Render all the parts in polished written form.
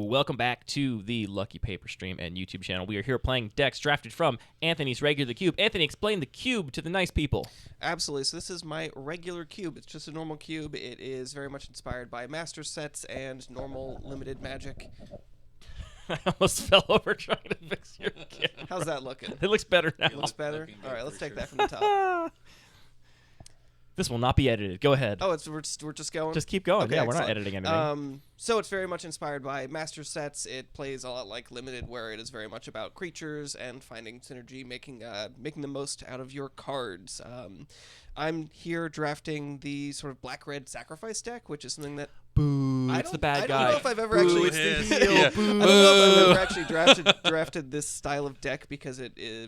Welcome back to the Lucky Paper stream and YouTube channel. We are here playing decks drafted from Anthony's Regular Cube. Anthony, explain the cube to the nice people. Absolutely. So this is my regular cube. It's just a normal cube. It is very much inspired by master sets and normal limited Magic. I almost fell over trying to fix your camera. How's that looking? It looks better now. It looks better? All right, let's take that from the top. This will not be edited. Go ahead. Oh, we're just going? Just keep going. Okay, yeah, we're excellent. not editing anything. So it's very much inspired by master sets. It plays a lot like limited, where it is very much about creatures and finding synergy, making the most out of your cards. I'm here drafting the sort of black-red sacrifice deck, which is something that Boo, it's the bad guy. I don't know if I've ever Boo, actually. it's the heel. I don't know if I've ever actually drafted this style of deck because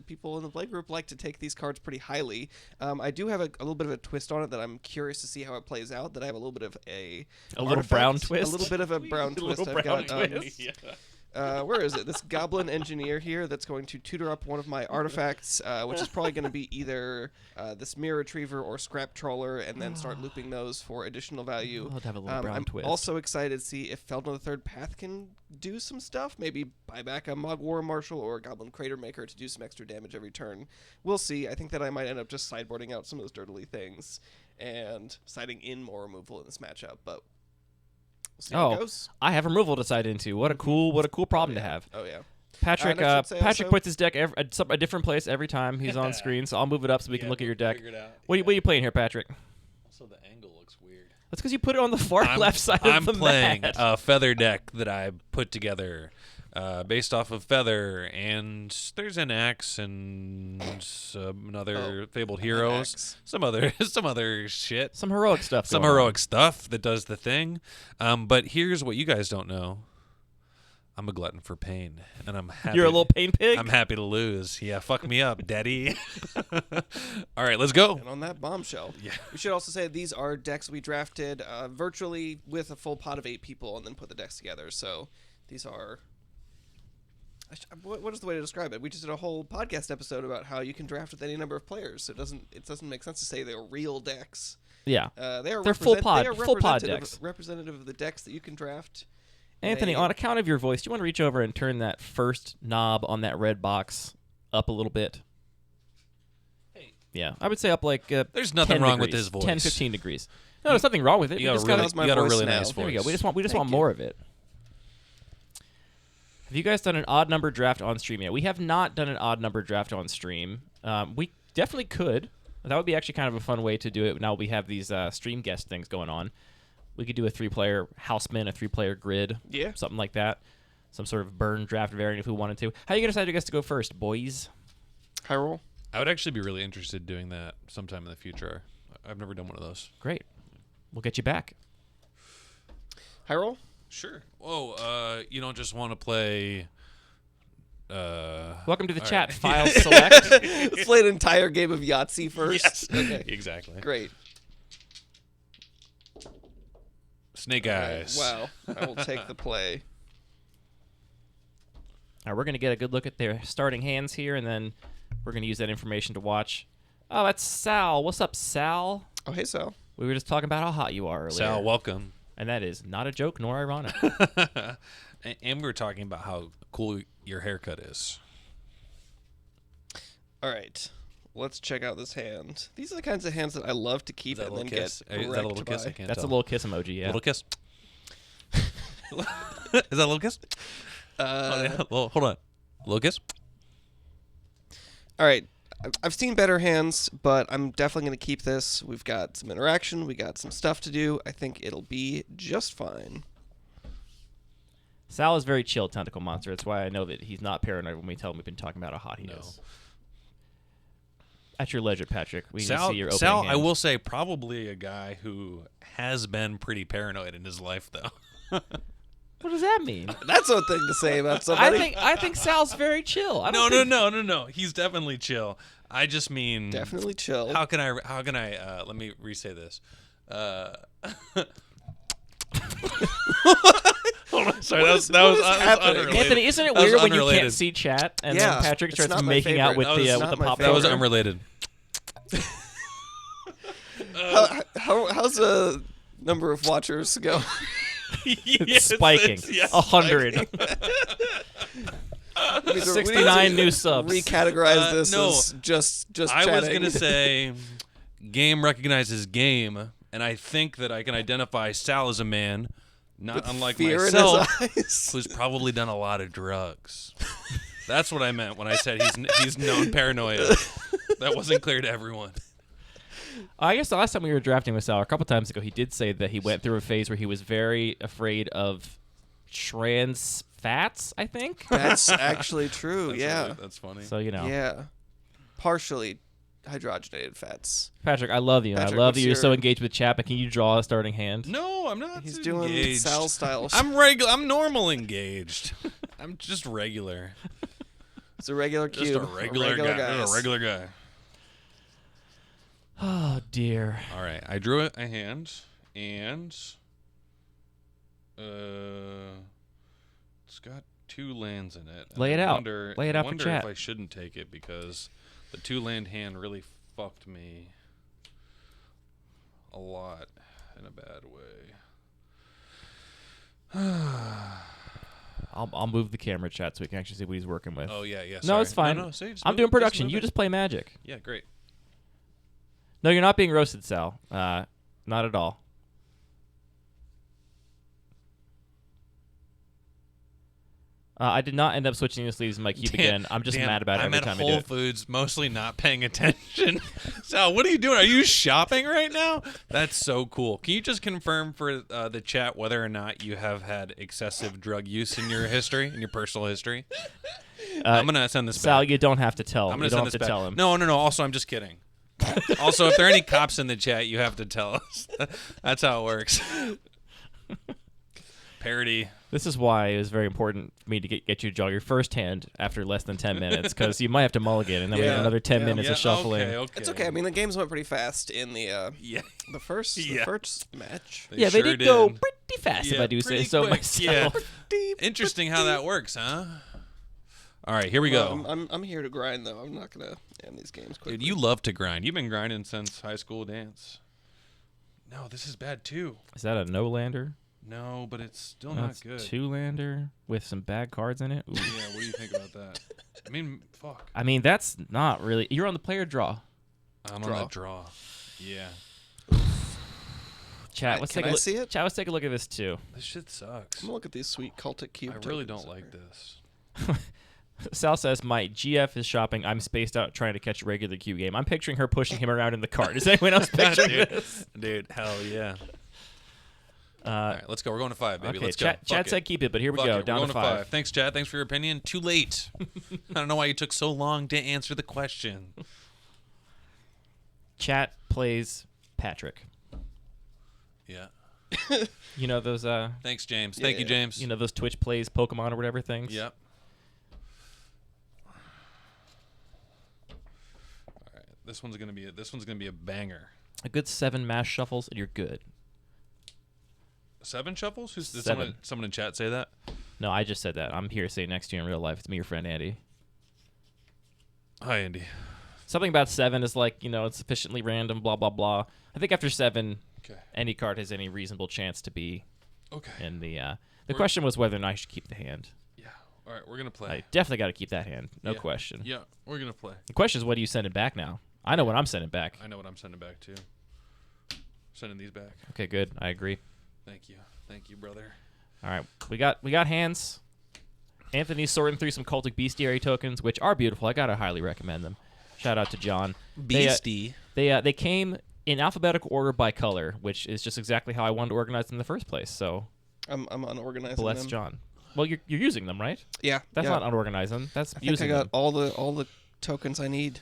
people in the play group like to take these cards pretty highly. I do have a little bit of a twist on it that I'm curious to see how it plays out. That I have a little bit of a little brown twist. A little bit of a brown twist. I've got twist. Where is it? This goblin engineer here that's going to tutor up one of my artifacts, which is probably going to be either this mirror retriever or scrap trawler, and then start looping those for additional value. I'll have a little brown I'm twist. also excited to see if Feldon the Third Path can do some stuff. Maybe buy back a Mog War Marshal or a Goblin Crater Maker to do some extra damage every turn. We'll see. I think that I might end up just sideboarding out some of those dirtily things and siding in more removal in this matchup, but we'll see how it goes. I have removal to side into. What a cool problem to have. Oh yeah. Patrick Patrick puts his deck a different place every time he's on screen, so I'll move it up so we can look at your deck. What are you playing here, Patrick? Also, the angle looks weird. That's because you put it on the far left side of the mat. I'm playing a feather deck that I put together based off of feather, and there's an axe and some other fabled heroes, some other shit, some heroic stuff, stuff that does the thing. But here's what you guys don't know. I'm a glutton for pain, and I'm happy. You're a little pain pig? I'm happy to lose. Yeah, fuck me up, daddy. All right, let's go. And on that bombshell, yeah. We should also say these are decks we drafted virtually with a full pot of 8 people and then put the decks together. So these are... What is the way to describe it? We just did a whole podcast episode about how you can draft with any number of players. So it doesn't make sense to say they're real decks. Yeah. They're full pod decks. Representative of the decks that you can draft. Anthony, on account of your voice, do you want to reach over and turn that first knob on that red box up a little bit? Hey. Yeah, I would say up like there's nothing wrong with his voice. 10, 15 degrees. No, there's nothing wrong with it. You got a really nice voice. There we go. We just want more of it. Have you guys done an odd number draft on stream yet? We have not done an odd number draft on stream. We definitely could. That would be actually kind of a fun way to do it now we have these stream guest things going on. We could do a 3-player houseman, a 3-player grid, something like that. Some sort of burn draft variant if we wanted to. How are you going to decide who gets to go first, boys? High roll. I would actually be really interested in doing that sometime in the future. I've never done one of those. Great. We'll get you back. High roll? Sure. Whoa, you don't just want to play... Welcome to the chat. Right. File select. Let's play an entire game of Yahtzee first. Yes. Okay. Exactly. Great. Snake eyes. Wow. I will take the play. All right, we're going to get a good look at their starting hands here, and then we're going to use that information to watch. Oh, that's Sal. What's up, Sal? Oh, hey, Sal. We were just talking about how hot you are earlier. Sal, welcome. And that is not a joke nor ironic. And we were talking about how cool your haircut is. All right. Let's check out this hand. These are the kinds of hands that I love to keep and then kiss? get Is that a little kiss? I by. can't That's tell. a little kiss emoji, yeah. Little kiss? Is that a little kiss? Hold on. Little kiss? All right. I've seen better hands, but I'm definitely going to keep this. We've got some interaction. We got some stuff to do. I think it'll be just fine. Sal is very chill, Tentacle Monster. That's why I know that he's not paranoid when we tell him we've been talking about how hot he is. At your leisure, Patrick. We can see your opening Sal, hand. I will say, probably a guy who has been pretty paranoid in his life, though. What does that mean? That's a thing to say about somebody. I think Sal's very chill. No. He's definitely chill. I just mean definitely chill. How can I let me re-say this. Hold on, sorry, that was unrelated. Anthony, isn't it weird when you can't see chat and then Patrick starts making out with the pop? That was unrelated. How's the number of watchers go? It's spiking. 100. 69 new subs. Recategorize this no. as just I chatting. was gonna say, game recognizes game, and I think that I can identify Sal as a man, not With unlike fear myself, in his eyes. who's probably done a lot of drugs. That's what I meant when I said he's known paranoia. That wasn't clear to everyone. I guess the last time we were drafting with Sal, a couple times ago, he did say that he went through a phase where he was very afraid of trans fats, I think. That's actually true. That's yeah. really- that's funny. So, you know. Yeah. Partially hydrogenated fats. Patrick, I love you. Patrick, I love what's that you're so your- engaged with chat, but can you draw a starting hand? No, I'm not. He's doing engaged. Sal style. I'm regular. I'm normal engaged. I'm just regular. It's a regular Just cube. a regular guy. guys. A regular guy. Oh, dear. All right, I drew a hand, and it's got 2 lands in it. And Lay it I out. Wonder, Lay it out I for wonder chat. if I shouldn't take it because the 2-land hand really fucked me a lot in a bad way. I'll move the camera chat so we can actually see what he's working with. Oh yeah, yeah. No, sorry. it's fine. No, see, just I'm move doing it, production. move You it. just play Magic. Yeah, great. No, you're not being roasted, Sal. Not at all. I did not end up switching the sleeves in my cube again. I'm just mad about it I'm every at time I do Whole it. Foods, mostly not paying attention. Sal, what are you doing? Are you shopping right now? That's so cool. Can you just confirm for the chat whether or not you have had excessive drug use in your history, in your personal history? I'm gonna send this Sal, back. you don't have to tell I'm him. gonna You don't send have this to back. tell him. No. Also, I'm just kidding. Also, if there are any cops in the chat, you have to tell us. That's how it works. Parody. This is why it was very important for me to get you to draw your first hand after less than 10 minutes, because you might have to mulligan, and then we have Yeah. another 10 Yeah. minutes of shuffling. Okay. It's okay. I mean, the games went pretty fast in the Yeah. the first match. Yeah, sure they did go did. pretty fast, if Yeah, I do say pretty so quick. myself. Yeah. Interesting how that works, huh? All right, here we go. I'm here to grind though. I'm not gonna end these games quickly. Dude, you love to grind. You've been grinding since high school dance. No, this is bad too. Is that a no-lander? No, but it's still That's not good. Two-lander with some bad cards in it? Ooh. Yeah, what do you think about that? I mean, fuck. I mean, that's not really... You're on the player draw. I'm Draw. on the draw. Yeah. Chat, let's Can take a I look. see it? Chat, let's take a look at this, too. This shit sucks. I'm gonna look at these sweet cultic cube. I really tokens don't like here. this. Sal says, my GF is shopping. I'm spaced out trying to catch a regular Q game. I'm picturing her pushing him around in the cart. Is anyone else picturing this? Dude, hell yeah. All Uh, right, let's go. We're going to 5, baby. okay, Let's chat, go. Fuck chat it. said keep it, but here we Fuck go. it. Down We're to going to 5. Thanks, Chad. Thanks for your opinion. Too late. I don't know why you took so long to answer the question. Chat plays Patrick. Yeah. You know those Thanks, James. Yeah, Thank you, yeah. James. you know those Twitch plays Pokemon or whatever things? Yep. All right. This one's gonna be a banger. A good 7 mash shuffles and you're good. 7 shuffles? Did 7. someone in chat say that? No, I just said that. I'm here sitting next to you in real life. It's me, your friend Andy. Hi, Andy. Something about 7 is like, you know, it's sufficiently random, blah, blah, blah. I think after 7, Okay. any card has any reasonable chance to be Okay. in the... the question was whether or not I should keep the hand. Yeah. All right, we're gonna play. I definitely got to keep that hand. No Yeah. question. Yeah, we're gonna play. The question is, what are you sending back now? I know what I'm sending back. I know what I'm sending back too. Sending these back. Okay, good. I agree. Thank you, brother. All right, we got hands. Anthony's sorting through some cultic bestiary tokens, which are beautiful. I gotta highly recommend them. Shout out to John. Beastie. They came in alphabetical order by color, which is just exactly how I wanted to organize them in the first place. So I'm unorganized. bless them. John. Well, you're using them, right? Yeah. That's yeah. not unorganizing. That's I think using I got them. all the tokens I need.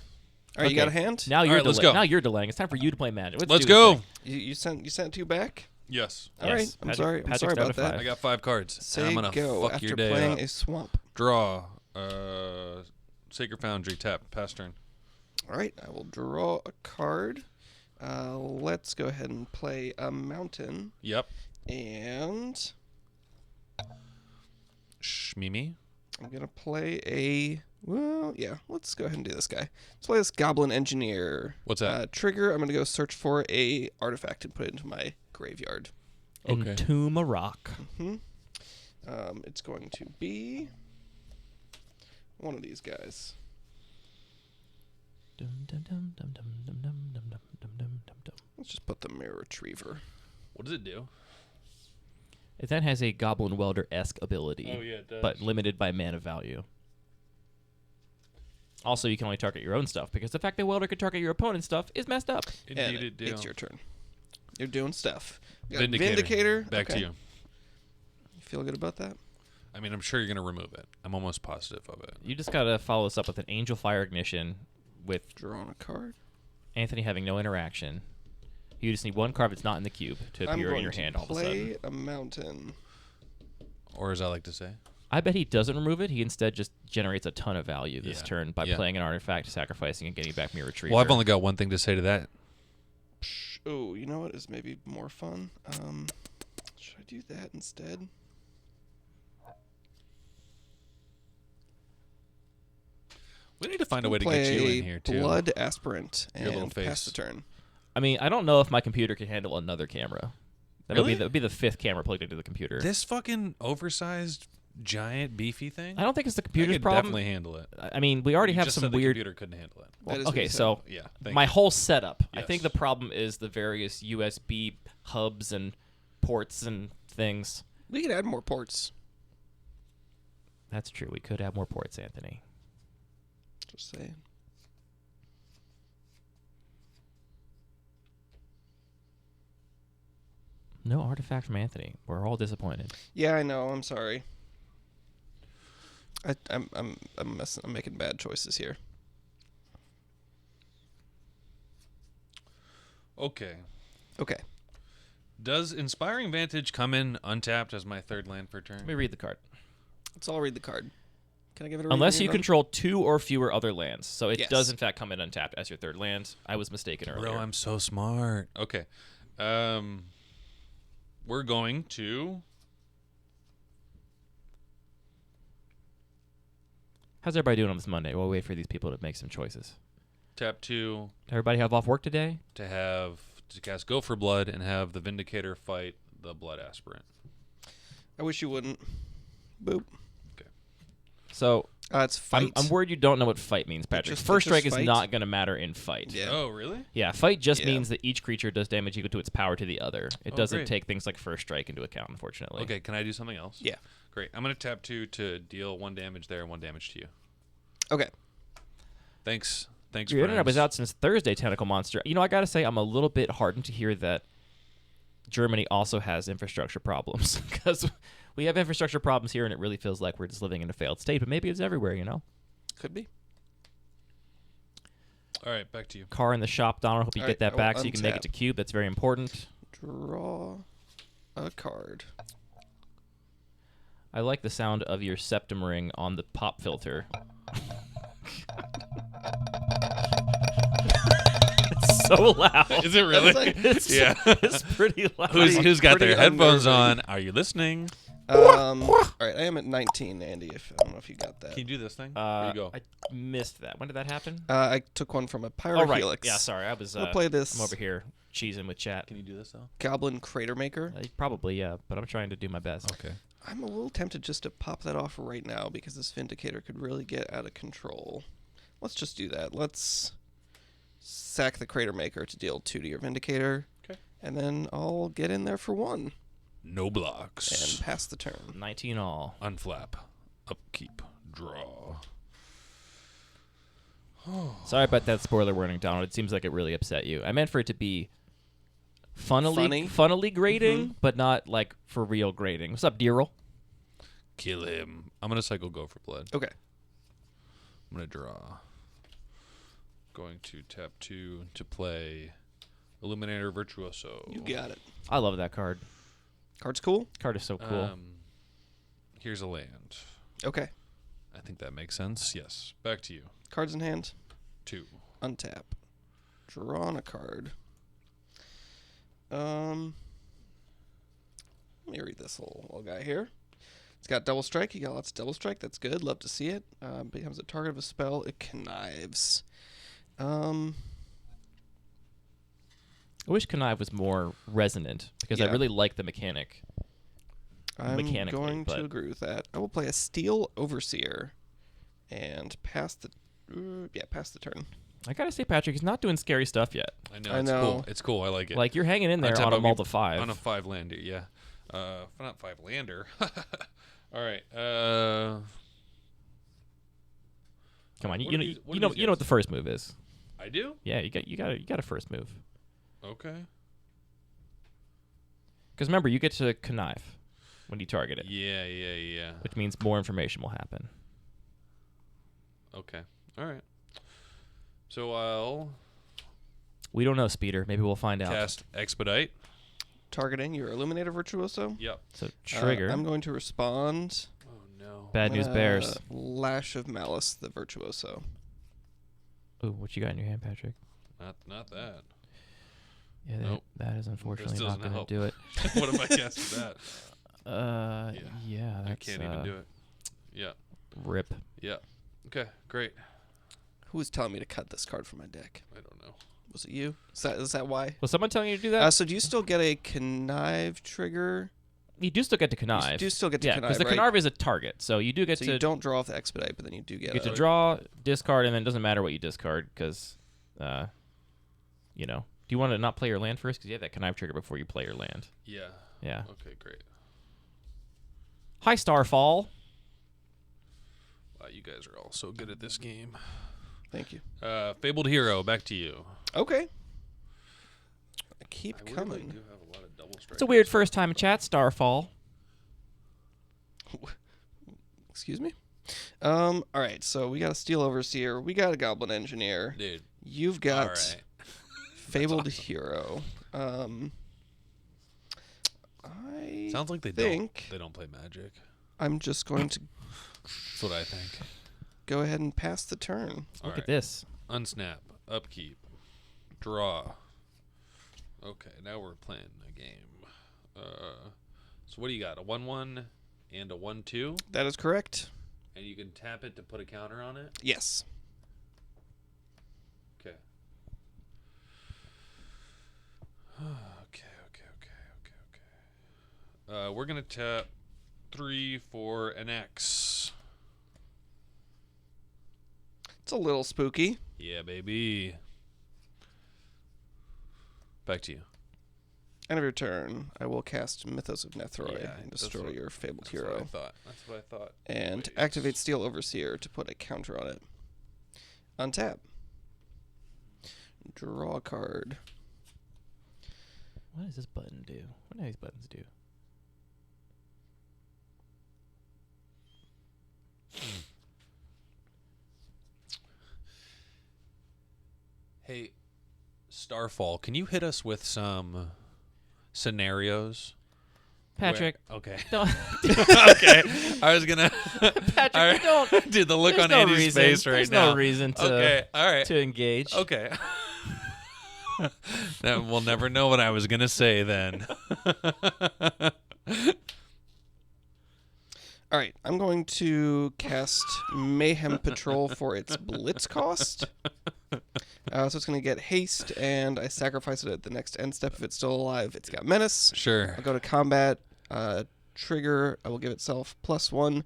All right, you got a hand? Now you're right, let's delaying. go. Now you're delaying. It's time for you to play Magic. Let's do this go. thing. You sent 2 back? Yes. All Yes. right. I'm Patrick- sorry. I'm Patrick's sorry down about to that. 5. I got 5 cards. and Say I'm gonna go fuck after your day playing up. a swamp. Draw. Sacred Foundry. Tap. Pass turn. All right, I will draw a card. Let's go ahead and play a mountain. Yep. And Shmimi. I'm going to play a... Well, yeah, let's go ahead and do this guy. Let's play this Goblin Engineer. What's that? Trigger, I'm going to go search for a artifact and put it into my graveyard. Okay. Entomb a rock. It's going to be one of these guys. Dum, dum, dum, dum, dum, dum, dum, dum, dum, dum, dum, dum. Let's just put the Mirror Retriever. What does it do? It then has a Goblin Welder-esque ability, Oh, yeah, it does. but limited by mana value. Also, you can only target your own stuff, because the fact that Welder could target your opponent's stuff is messed up. Indeed, And it do. it's your turn. You're doing stuff. You got Vindicator. Back Okay. to you. You feel good about that? I mean, I'm sure you're going to remove it. I'm almost positive of it. You just got to follow this up with an Angel Fire Ignition with Drawing a card. Anthony having no interaction. You just need one card that's not in the cube to I'm appear going in your to hand all of a play sudden. a mountain. Or as I like to say. I bet he doesn't remove it. He instead just generates a ton of value this Yeah. turn by Yeah. playing an artifact, sacrificing, and getting back Mirror Retriever. Well, I've only got one thing to say to that. Oh, you know what is maybe more fun? Should I do that instead? We need to find a way to get you in here, too. Blood Aspirant Your little and face. pass the turn. I mean, I don't know if my computer can handle another camera. That Really? would be the fifth camera plugged into the computer. This fucking oversized, giant, beefy thing? I don't think it's the I computer's could problem. definitely handle it. I mean, we already You have just some said the weird. computer couldn't handle it. That is what Okay, you said. so Yeah, thank my you. whole setup. I think Yes. the problem is the various USB hubs and ports and things. We could add more ports. That's true. We could have more ports, Anthony. Just saying. No artifact from Anthony. We're all disappointed. Yeah, I know. I'm sorry. I'm making bad choices here. Okay. Okay. Does Inspiring Vantage come in untapped as my third land per turn? Let me read the card. Let's all read the card. Can I give it a read? Unless you Reba? control 2 or fewer other lands. So it Yes. does, in fact, come in untapped as your third land. I was mistaken earlier. Bro, I'm so smart. Okay. We're going to... How's everybody doing on this Monday? We'll wait for these people to make some choices. tap 2 Everybody have off work today? to cast Go for Blood and have the Vindicator fight the Blood Aspirant. I wish you wouldn't. Boop. So It's fight. I'm worried you don't know what fight means, Patrick. just- First it just strike is fight? not going to matter in fight. Yeah. Oh, really? Yeah, fight just Yeah. means that each creature does damage equal to its power to the other. It Oh, doesn't great. take things like first strike into account, unfortunately. Okay, can I do something else? Yeah. Great. I'm going to tap 2 to deal 1 damage there and 1 damage to you. Okay. Thanks. Thanks, Your internet was friends. out since Thursday, Tentacle Monster. You know, I got to say, I'm a little bit heartened to hear that Germany also has infrastructure problems. Because we have infrastructure problems here, and it really feels like we're just living in a failed state. But maybe it's everywhere, you know? Could be. All right, back to you. Car in the shop, Donald. Hope you All get right, that I back will so you can make it untap. to cube. That's very important. Draw a card. I like the sound of your septum ring on the pop filter. It's so loud. Is it really? It's, Yeah. it's pretty loud. Who's got their pretty headphones unnerving. on? Are you listening? All right, I am at 19, Andy. I don't know if you got that. Can you do this thing? There you go. I missed that. When did that happen? I took one from a Pyro Oh, right. Helix. Yeah, sorry. I was. We'll play this. I'm over here cheesing with chat. Can you do this though? Goblin Crater Maker. Probably, yeah, but I'm trying to do my best. Okay. I'm a little tempted just to pop that off right now because this Vindicator could really get out of control. Let's just do that. Let's sack the Crater Maker to deal 2 to your Vindicator. Okay. And then I'll get in there for 1 No blocks. and pass the turn. 19 all. Unflap. Upkeep. Draw. Sorry about that spoiler warning, Donald. It seems like it really upset you. I meant for it to be Funny? funnily grating, but not like for real grating. What's up, Deerl? Kill him. I'm gonna cycle Go for Blood. Okay. I'm gonna draw. Going to tap 2 to play Illuminator Virtuoso. You got it. I love that card. Card's cool? Card is so cool. Here's a land. Okay. I think that makes sense. Yes. Back to you. Cards in hand. 2. Untap. Draw on a card. Let me read this little guy here. It's got double strike. You got lots of double strike. That's good. Love to see it. Becomes a target of a spell. It connives. I wish Connive was more resonant because I Yeah. really like the mechanic. I'm Mechanically, going but- to agree with that. I will play a Steel Overseer and pass the turn. I gotta say, Patrick, he's not doing scary stuff yet. I know. I It's know. cool. It's cool. I like it. Like you're hanging in there Untap on a upkeep multi-5. on a 5-lander. Yeah. Not 5-lander. All right. Come on, what you are know these- what you are know these you know what guys? the first move is. I do. Yeah, you got a first move. Okay. Because remember, you get to connive when you target it, Yeah. which means more information will happen. Okay. All right. So I'll We don't know, Speeder. Maybe we'll find out. cast Expedite. Targeting your Illuminator Virtuoso. Yep. So trigger. I'm going to respond. Oh no. Bad news bears. Lash of Malice, the Virtuoso. Ooh, what you got in your hand, Patrick? Not that. Yeah, Nope. that is unfortunately This not doesn't going to help. do it. What if I casted that? Yeah, I that's can't even do it. Yeah. rip. Yeah. Okay. Great. Who was telling me to cut this card from my deck? I don't know. Was it you? Is that why? Was someone telling you to do that? So do you still get a connive trigger? You do still get to connive. You do still get to yeah, connive, the right? connive is a target, so you do get So to you don't draw off the expedite, but then you do get, get to a, draw, discard, and then it doesn't matter what you discard because, you know. Do you want to not play your land first? Because you have that connive trigger before you play your land. Yeah. Yeah. Okay. Great. Hi, Starfall. Wow, you guys are all so good at this game. Thank you. Fabled Hero, back to you. Okay. Keep I weirdly coming. do have a lot of double strikes. It's a weird first time in chat, Starfall. Excuse me? All right, so we got a Steel Overseer. We got a Goblin Engineer. Dude. You've got All right. Fabled Hero. I Sounds like they think don't play Magic. I'm just going to That's what I think. go ahead and pass the turn. Look at this. Unsnap. Upkeep. Draw. Okay, now we're playing a game. So what do you got? A 1/1 and a 1/2, That is correct. and you can tap it to put a counter on it. Yes. Okay. Okay. We're gonna tap 3 for an X. It's a little spooky. Yeah, baby. Back to you. End of your turn. I will cast Mythos of Nethroi Yeah, and that's destroy what- your Fabled That's Hero. what I thought. That's what I thought. And Wait. activate Steel Overseer to put a counter on it. Untap. Draw a card. What does this button do? What do these buttons do? Hey, Starfall, can you hit us with some scenarios? Patrick, Okay. don't. Okay. I was gonna. Patrick, All right. don't. Dude, the look There's on no Andy's reason. face right There's now. no reason to Okay. All right. to engage. Okay. We'll never know what I was gonna say then. All right, I'm going to cast Mayhem Patrol for its Blitz cost. So it's going to get haste, and I sacrifice it at the next end step if it's still alive. It's got Menace. Sure. I'll go to combat. Trigger, I will give itself +1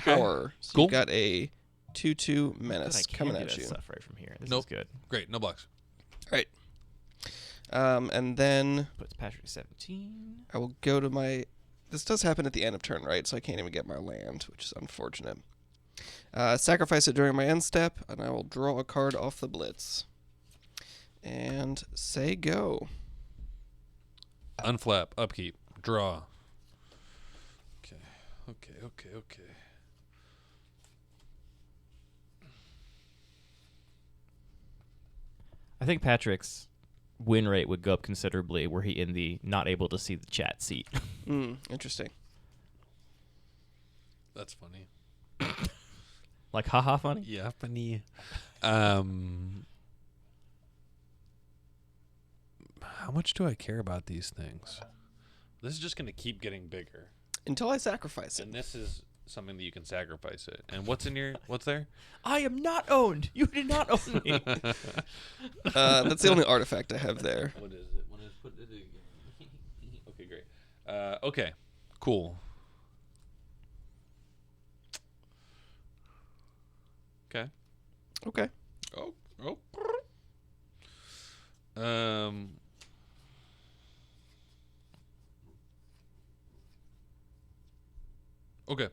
power. So Cool. you've got a 2/2 But I Menace can't coming do at that you. stuff right from here. This Nope. is good. Great. No blocks. All right. And then Puts Patrick to 17. I will go to my... This does happen at the end of turn, right? So I can't even get my land, which is unfortunate. Sacrifice it during my end step, and I will draw a card off the Blitz. And say go. Unflap. Upkeep. Draw. Okay. I think Patrick's win rate would go up considerably were he in the not able to see the chat seat. Interesting. That's funny. Like, haha, funny? Yeah, funny. How much do I care about these things? This is just going to keep getting bigger. Until I sacrifice it. And this is something that you can sacrifice it. And what's there? I am not owned. You did not own me. That's the only artifact I have there. What is it? Okay, great. Okay, cool. Okay. Okay. Oh. Um. Okay.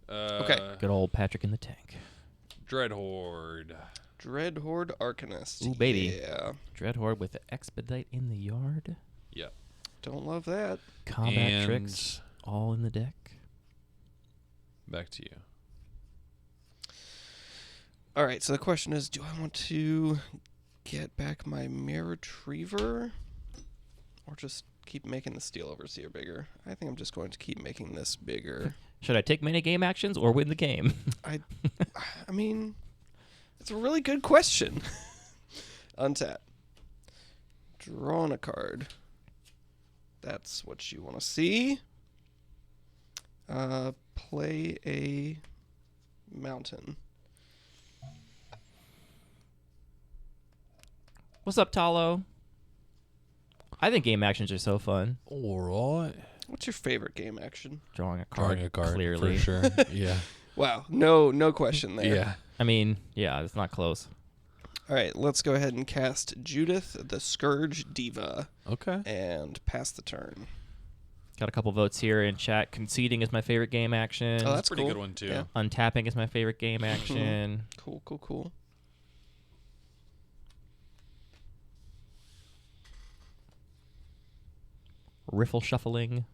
Okay. Good old Patrick in the tank. Dreadhorde. Dreadhorde Arcanist. Ooh, baby. Yeah. Dreadhorde with the expedite in the yard. Yeah. Don't love that. Combat And tricks all in the deck. back to you. All right, so the question is, do I want to get back my Mirror Retriever or just keep making the Steel Overseer bigger? I think I'm just going to keep making this bigger. Should I take many game actions or win the game? I mean, it's a really good question. Untap. Drawing a card. That's what you want to see. Play a mountain. What's up, Talo? I think game actions are so fun. All right. What's your favorite game action? Drawing a card. Drawing a card, clearly. for sure. Yeah. Wow, no question there. Yeah. I mean, yeah, it's not close. All right, let's go ahead and cast Judith, the Scourge Diva, Okay. and pass the turn. Got a couple votes here in chat. Conceding is my favorite game action. Oh, that's Pretty cool. good one too. Yeah. Untapping is my favorite game action. Cool. Riffle shuffling.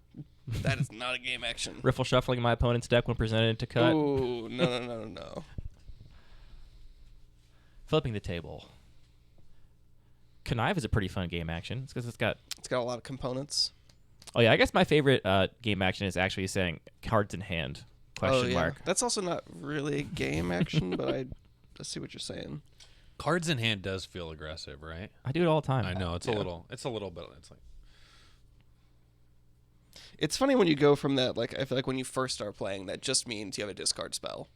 That is not a game action. Riffle shuffling my opponent's deck when presented to cut. Ooh, no. Flipping the table. Connive is a pretty fun game action. It's because it's got... It's got a lot of components. Oh, yeah, I guess my favorite game action is actually saying cards in hand. Question mark. That's also not really a game action, but I see what you're saying. Cards in hand does feel aggressive, right? I do it all the time. I know it's Yeah. a little bit. It's like It's funny when you go from that, like, I feel like when you first start playing, that just means you have a discard spell.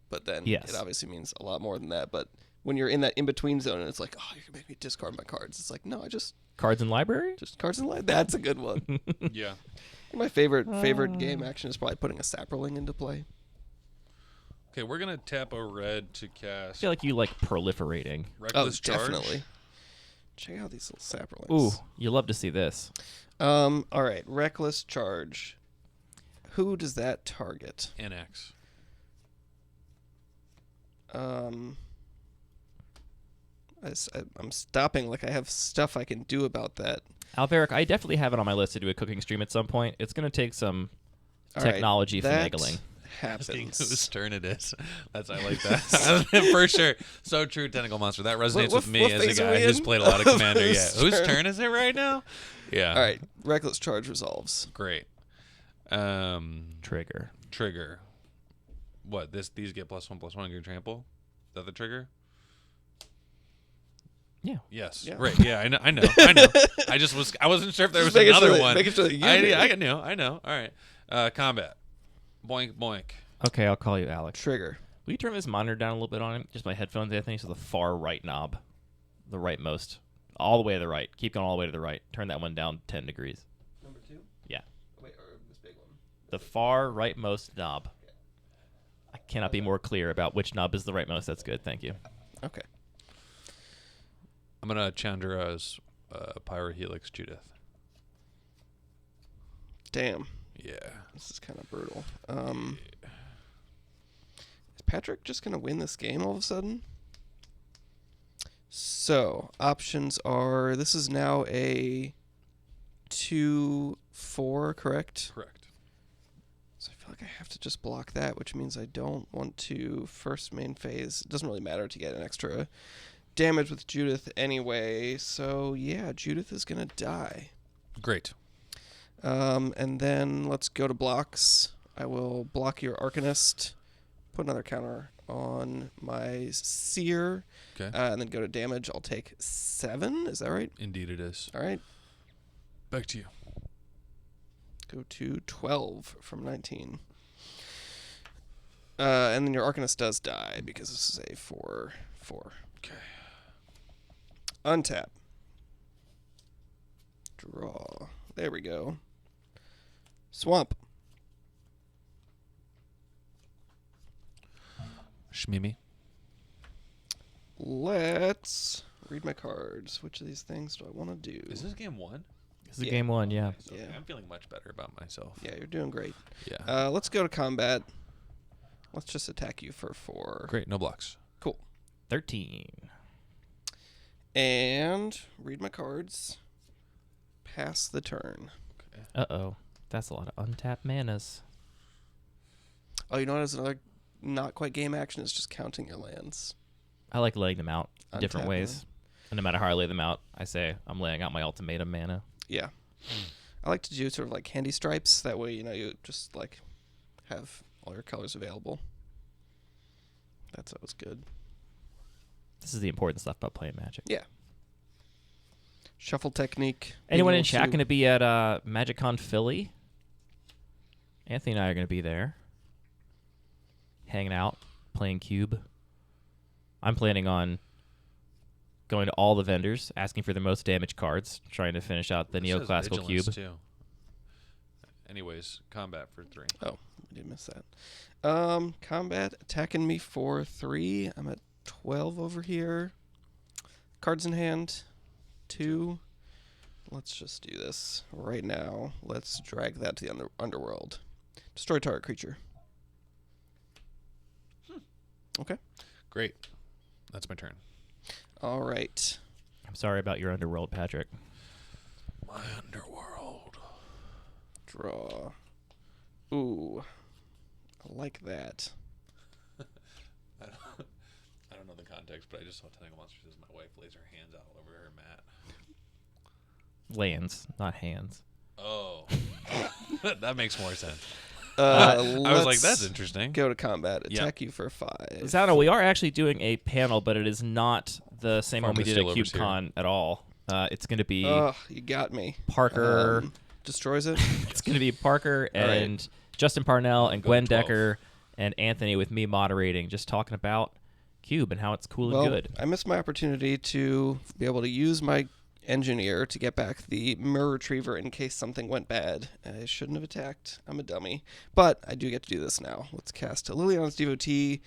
But then Yes. it obviously means a lot more than that. But when you're in that in-between zone and it's like, oh, you're going to make me discard my cards. It's like, no, I just Cards in library? cards in line. That's a good one. yeah. My favorite game action is probably putting a Saproling into play. Okay, we're gonna tap a red to I cast feel like you like proliferating. Reckless Charge. Definitely. Check out these little Saprolings. Ooh, you love to see this. All right, Reckless Charge. Who does that target? NX. I'm stopping. Like I have stuff I can do about that. Alveric, I definitely have it on my list to do a cooking stream at some point. It's going to take some All right, technology that finagling. Asking happens. whose turn it is. I like that. For sure. So true, Tentacle Monster. That resonates What with me as a phase are guy we who's in? played a lot of Commander. Yeah. Whose Whose turn? turn is it right now? Yeah. All right, Reckless Charge resolves. Great. Trigger. Trigger. What? These get +1/+1 on your trample? Is that the trigger? Yeah. Yes. Yeah. Right. Yeah. I know. I wasn't sure if there was Just making another sure that- one. making sure that you knew. I know. All right. Combat. Boink boink. Okay, I'll call you Alex. Trigger. Will you turn this monitor down a little bit on it? Just my headphones, Anthony, so the far right knob. The rightmost. All the way to the right. Keep going all the way to the right. Turn that one down 10 degrees. Number 2? Yeah. Wait, or this big one? The far rightmost knob. I cannot be more clear about which knob is the rightmost. That's good. Thank you. Okay. I'm gonna Chandra's Pyrohelix Judith. Damn. Yeah. This is kind of brutal. Is Patrick just going to win this game all of a sudden? So, options are, this is now a 2/4, correct? Correct. So I feel like I have to just block that, which means I don't want to first main phase. It doesn't really matter to get an extra damage with Judith anyway. So, yeah, Judith is going to die. Great. And then let's go to blocks. I will block your Arcanist, put another counter on my Seer, Okay. and then go to damage. I'll take 7. Is that right? Indeed it is. All right. Back to you. Go to 12 from 19. And then your Arcanist does die because this is a 4/4. Okay. Untap. Draw. There we go. Swamp. Shmimi. Let's read my cards. Which of these things do I want to do? Is this game 1? This is game 1, yeah. So Yeah. I'm feeling much better about myself. Yeah, you're doing great. Yeah. Let's go to combat. Let's just attack you for 4. Great. No blocks. Cool. 13. And read my cards. Pass the turn. Uh-oh. That's a lot of untapped manas. Oh, you know what is another not quite game action is just counting your lands. I like laying them out in different Untap ways. And no matter how I lay them out, I say I'm laying out my ultimatum mana. Yeah. I like to do sort of like candy stripes. That way, you just like have all your colors available. That's always good. This is the important stuff about playing Magic. Yeah. Shuffle technique. Anyone being in able chat to- going to be at MagicCon Philly? Anthony and I are going to be there. Hanging out, playing Cube. I'm planning on going to all the vendors, asking for the most damage cards, trying to finish out the It says Neoclassical Vigilance, Cube. Too. Anyways, combat for 3. Oh, I did miss that. Combat attacking me for 3. I'm at 12 over here. Cards in hand. 2. Let's just do this right now. Let's drag that to the underworld. Destroy target creature. Okay. Great. That's my turn. All right. I'm sorry about your underworld, Patrick. My underworld. Draw. Ooh. I like that. I don't know the context, but I just saw Tentacle Monsters as my wife lays her hands out all over her mat. Lands, not hands. Oh. That makes more sense. I I was like, that's interesting. Go to combat. Yeah. Attack you for 5. Zano, we are actually doing a panel, but it is not the same Farm one we to did at Steal Overseer. CubeCon at all. It's going to be Oh, you got me. Parker. Destroys it. It's going to be Parker All right. and Justin Parnell and Go Gwen 12. Decker and Anthony with me moderating, just talking about Cube and how it's cool Well, and good. I missed my opportunity to be able to use my engineer to get back the mirror retriever in case something went bad. I shouldn't have attacked. I'm a dummy. But I do get to do this now. Let's cast Liliana's Devotee.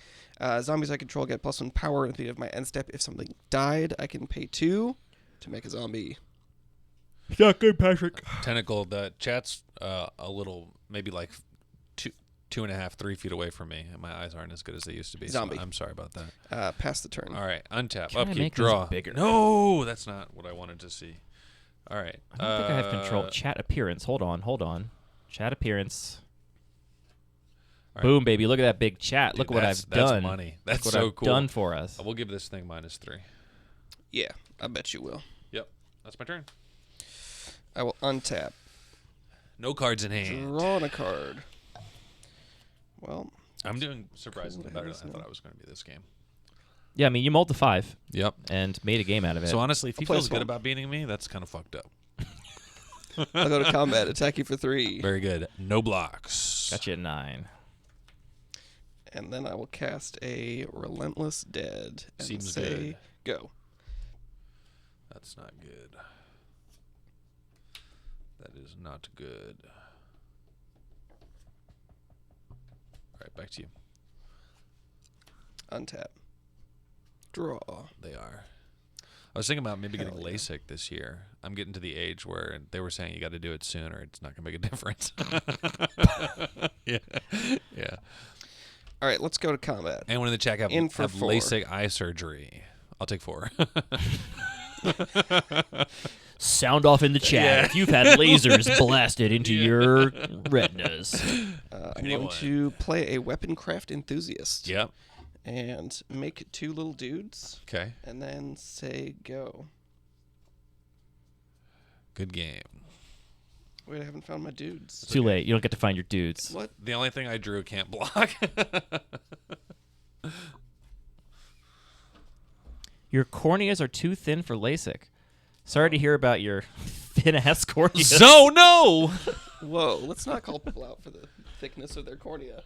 Zombies I control get +1 power at the end of my end step. If something died, I can pay 2 to make a zombie. Not good, Patrick. Tentacle, the chat's a little, maybe like 2.5, 3 feet away from me, and my eyes aren't as good as they used to be. Zombie. So I'm sorry about that. Pass the turn. All right, untap, Can I upkeep, make those draw. bigger? No, that's not what I wanted to see. All right. I don't think I have control. Chat appearance. Hold on. Chat appearance. All right. Boom, baby. Look at that big chat. Dude, Look what that's I've done. That's money. That's Look what so I've cool. done for us. We'll give this thing -3. Yeah, I bet you will. Yep, that's my turn. I will untap. No cards in hand. Drawing a card. Well, I'm doing surprisingly Cool to better have than I this thought now. I was going to be this game. Yeah, I mean, you mulled the 5 Yep. and made a game out of it. So honestly, if he I'll play feels good Swamp. about beating me, that's kind of fucked up. I'll go to combat. Attack you for 3. Very good. No blocks. Got you at 9. And then I will cast a Relentless Dead and Seems say, good. go. That's not good. That is not good. All right, back to you. Untap. Draw. They are. I was thinking about maybe getting Hell yeah. LASIK this year. I'm getting to the age where they were saying you got to do it soon or it's not going to make a difference. Yeah. All right, let's go to combat. Anyone in the chat have, In for have 4. LASIK eye surgery? I'll take 4. Sound off in the chat Yeah. if you've had lasers blasted into your retinas. I'm Anyone. going to play a Weaponcraft Enthusiast. Yep. And make 2 little dudes. Okay. And then say go. Good game. Wait, I haven't found my dudes. Too late. You don't get to find your dudes. What? The only thing I drew can't block. Your corneas are too thin for LASIK. Sorry to hear about your thin-ass corneas. So no. Whoa, let's not call people out for the thickness of their cornea.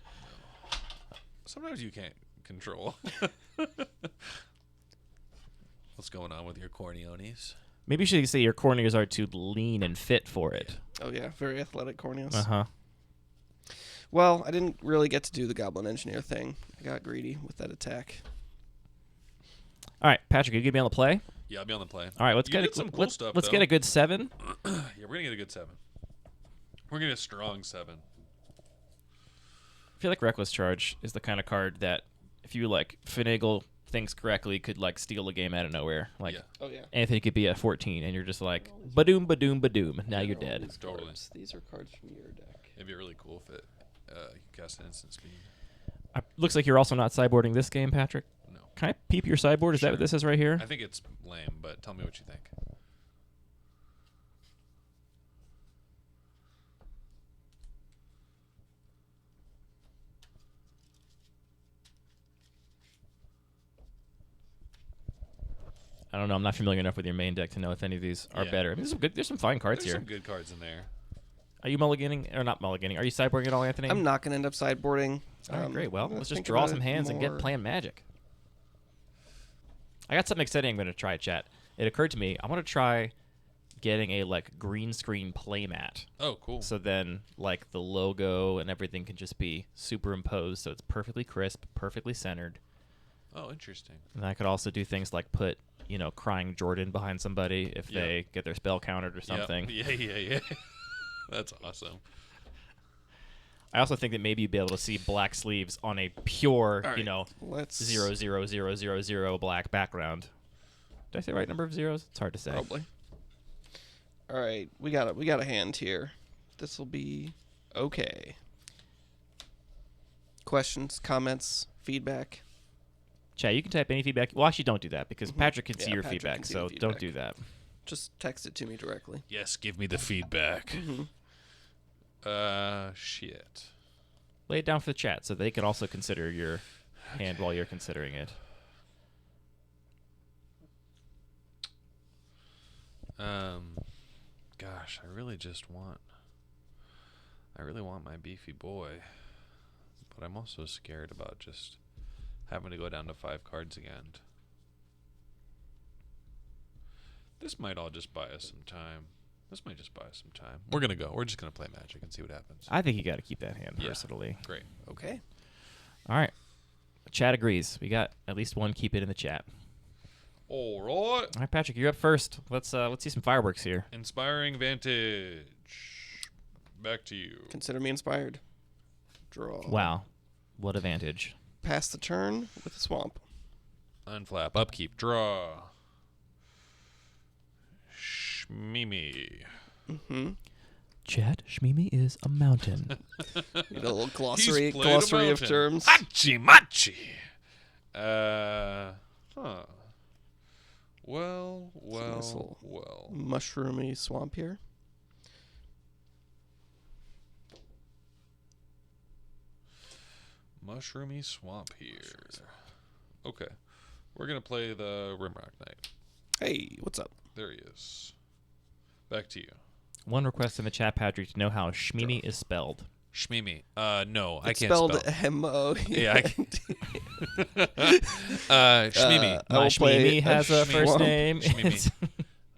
Sometimes you can't control. What's going on with your corneonies? Maybe you should say your corneas are too lean and fit for it. Oh yeah, very athletic corneas. Uh-huh. Well, I didn't really get to do the Goblin Engineer thing. I got greedy with that attack. All right, Patrick, you gonna be on the play? Yeah, I'll be on the play. All right, let's You get did some cool stuff, let's though. get a good 7. Yeah, we're gonna get a good 7. We're gonna get a strong 7. I feel like Reckless Charge is the kind of card that if you like finagle things correctly could like steal a game out of nowhere. Like Yeah. Oh yeah. Anthony could be at 14 and you're just like badoom badoom badoom. Now you're dead. These Totally. cards. These are cards from your deck. It'd be really cool if it you cast an instant speed. Looks like you're also not sideboarding this game, Patrick. No. Can I peep your sideboard? Is that what this is right here? I think it's lame, but tell me what you think. I don't know. I'm not familiar enough with your main deck to know if any of these are Yeah. better. I mean, there's some fine cards There's here. some good cards in there. Are you mulliganing or not mulliganing? Are you sideboarding at all, Anthony? I'm not gonna end up sideboarding. All right, great. Well, I'm gonna let's just think draw about some it hands and get more. playing Magic. I got something exciting I'm going to try, chat. It occurred to me, I want to try getting a like green screen playmat. Oh, cool. So then like the logo and everything can just be superimposed so it's perfectly crisp, perfectly centered. Oh, interesting. And I could also do things like put, crying Jordan behind somebody if Yeah. they get their spell countered or something. Yep. Yeah. That's awesome. I also think that maybe you'd be able to see black sleeves on a pure, All right, let's 00000 black background. Did I say the right number of zeros? It's hard to say. Probably. All right, we got a hand here. This will be okay. Questions, comments, feedback. Chat, you can type any feedback. Well, actually, don't do that because Patrick can see Yeah, your Patrick feedback, can see so the don't feedback. do that. Just text it to me directly. Yes, give me the feedback. Mm-hmm. Shit. Lay it down for the chat so they can also consider your hand while you're considering it. Gosh, I really want my beefy boy, but I'm also scared about just having to go down to 5 cards again. This might all just buy us some time. We're just gonna play Magic and see what happens. I think you got to keep that hand Yeah. personally. Great. Okay. All right. Chat agrees. We got at least one keep it in the chat. All right. All right, Patrick, you're up first. Let's see some fireworks here. Inspiring Vantage. Back to you. Consider me inspired. Draw. Wow. What advantage. Pass the turn with a swamp. Unflap. Upkeep. Draw. Shmimi. Mm-hmm. Chat, Shmimi is a mountain. Need a little He's glossary played a of mountain. terms. Hachi machi. Huh. Well. little Mushroomy swamp here. Mushroomy swamp here. Okay. We're going to play the Rimrock Knight. Hey, what's up? There he is. Back to you. One request in the chat, Patrick, to know how Shmimi is spelled. Shmimi. No, I It's can't spelled spell. M-O. Yeah, I can. Shmimi. I will play Shmimi has a first swamp. name. Shmimi.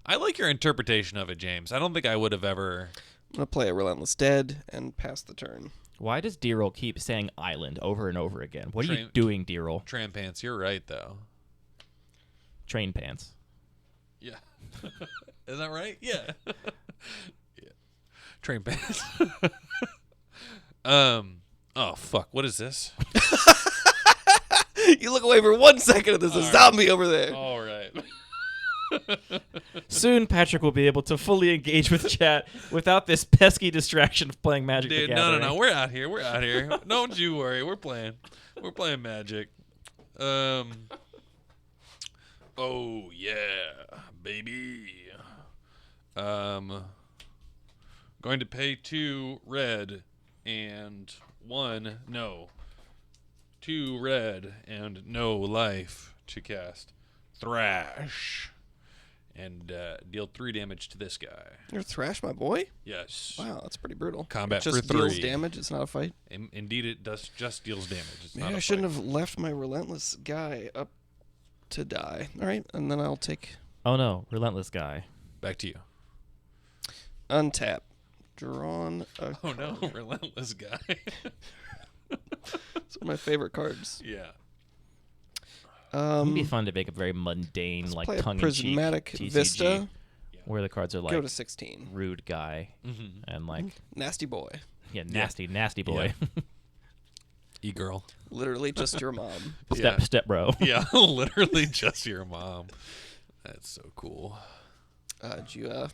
I like your interpretation of it, James. I don't think I would have ever. I'm going to play a Relentless Dead and pass the turn. Why does D-roll keep saying island over and over again? What are you Train- doing, D-roll? Tram Pants, you're right, though. Train pants. Yeah. Is that right? Yeah. Yeah. Train Pants. Oh, fuck. What is this? You look away for 1 second and there's a zombie over there. All right. Soon, Patrick will be able to fully engage with chat without this pesky distraction of playing Magic the Dude, Gathering. no. We're out here. Don't you worry. We're playing Magic. Oh, yeah, baby. Going to pay 2 red and 2 red and no life to cast Thrash and deal 3 damage to this guy. You're Thrash, my boy? Yes. Wow, that's pretty brutal. Combat it just for 3. deals damage. It's not a fight. Indeed, it just deals damage. It's not Maybe a I shouldn't fight. have left my Relentless guy up to die. All right, and then I'll take... Oh no, relentless guy. Back to you. Untap. Drawn a Oh no, relentless guy. It's one of my favorite cards. Yeah. It'd be fun to make a very mundane, Let's like play a tongue-in-cheek prismatic TCG, Vista. where the cards are Go like to 16. rude guy and like Nasty boy. nasty boy, E-girl. Literally just your mom. step bro. Yeah, literally just your mom. That's so cool. Did you